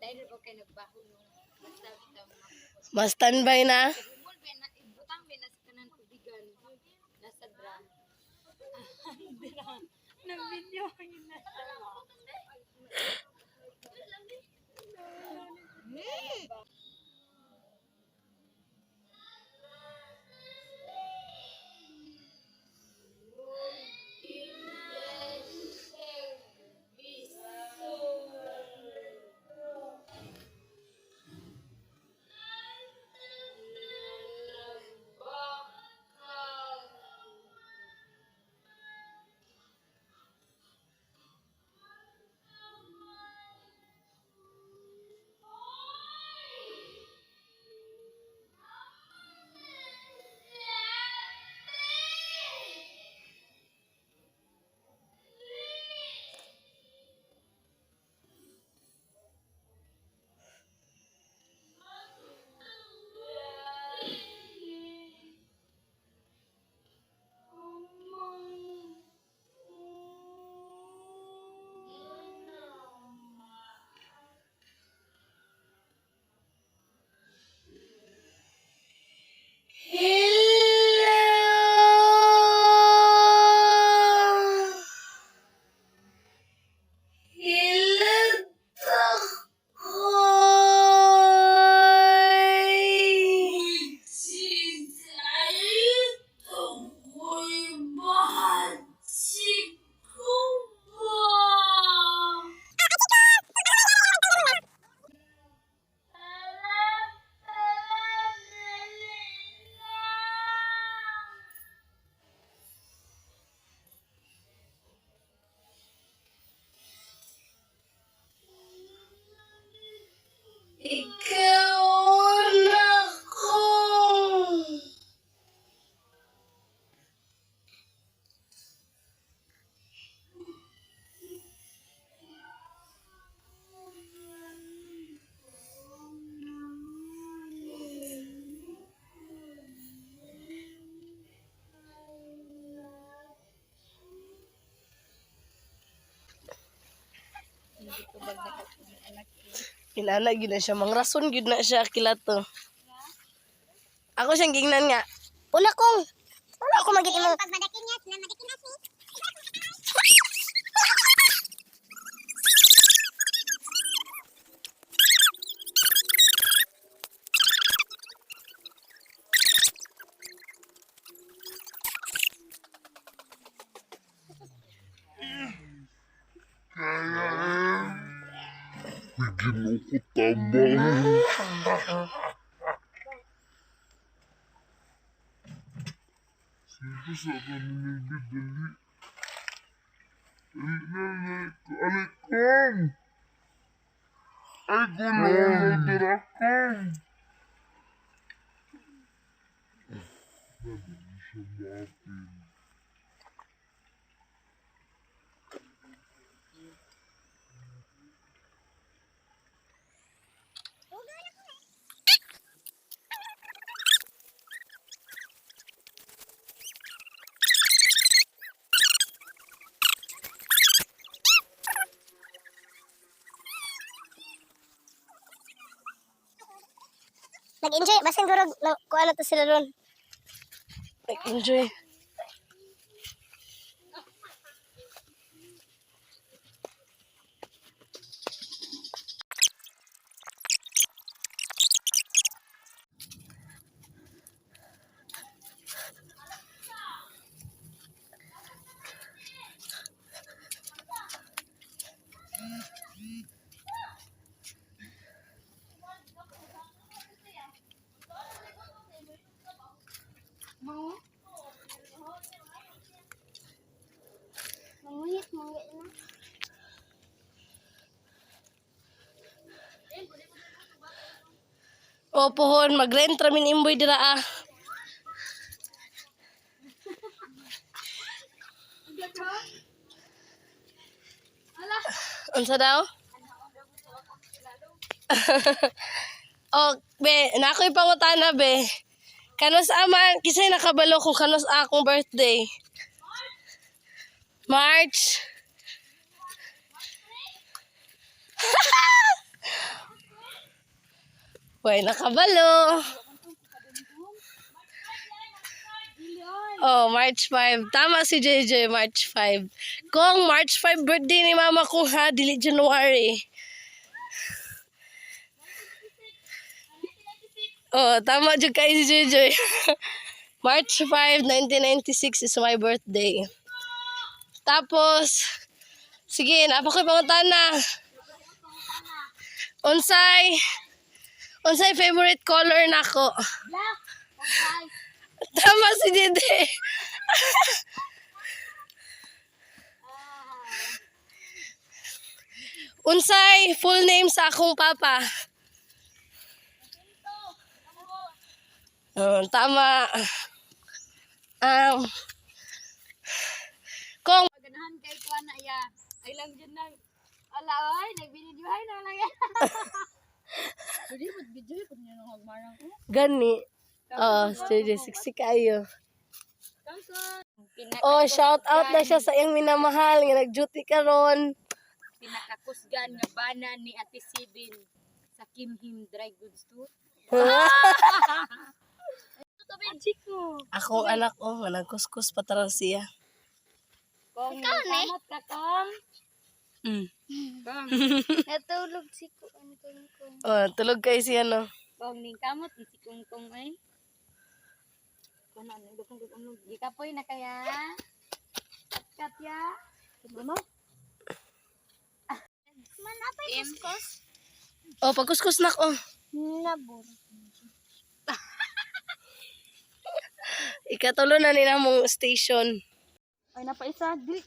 Dahil ko kayo nagbaho nung Mas standby na. bumol ba na ibutang ba na sa kanan tubigan nasa drum. Na video yun na. Ikaw na ko. Kinana gid na siya, mangrason gid na siya kilato. Ako siyang gingnan nga. Una kong. Ako magiging mo. Pag madakinyas na madakinyas ni. Bigyan ko tabang. Sino sa kanina bidali? Alikong! Ay, gulong! Dirakong! Nabili siya mapin. Nag-enjoy basin guro ko ano to sila ron. Enjoy. Manguyit na. O pohon, mag-rent ramin imboy dira ah. Unsa daw? Oh, be, nakoy pangutana be. Kanos aman, kisay nakabalo kung kanos akong birthday. March. Way, nakabalo. Oh, March 5. Tama si JJ, March 5. Kung March 5 birthday ni mama ko ha, dili January. Oh, tama dyan kay si JJ. March 5, 1996 is my birthday. Tapos, sige, napakoy pangutana. Unsay favorite color nako? Black. Okay. Tama si Dede. Unsay full name sa akong papa? Tama. Kung Ganahan kay kuha na iya. Ay lang dyan na. Ala, ay, nagbinidyohay na lang yan. Hindi, mag-video pag nyo nung hagmarang ko. gani. Oh, JJ, siksi kayo. Kamson. Oh, shout out na siya sa iyang minamahal nga nag-duty karon. Pinakakusgan nga bana ni Ate Sibin sa Kim Him Dry Goods Store. Ito ba Chico? Akong anak ko nga nagkuskus patara siya. Kong kamot ka kong. Mm. Kong. Natulog si Kung. Oh, tulog kay siya no. Kong ning kamot ni si Kong Kong ay. Kuno ni dukong dukong gikapoy na kaya. Kat ya. Mama. Man, apay kuskus. Oh, pagkuskus na ko. Nabur. Ikatulo na nila mong station. Ay napaisa di.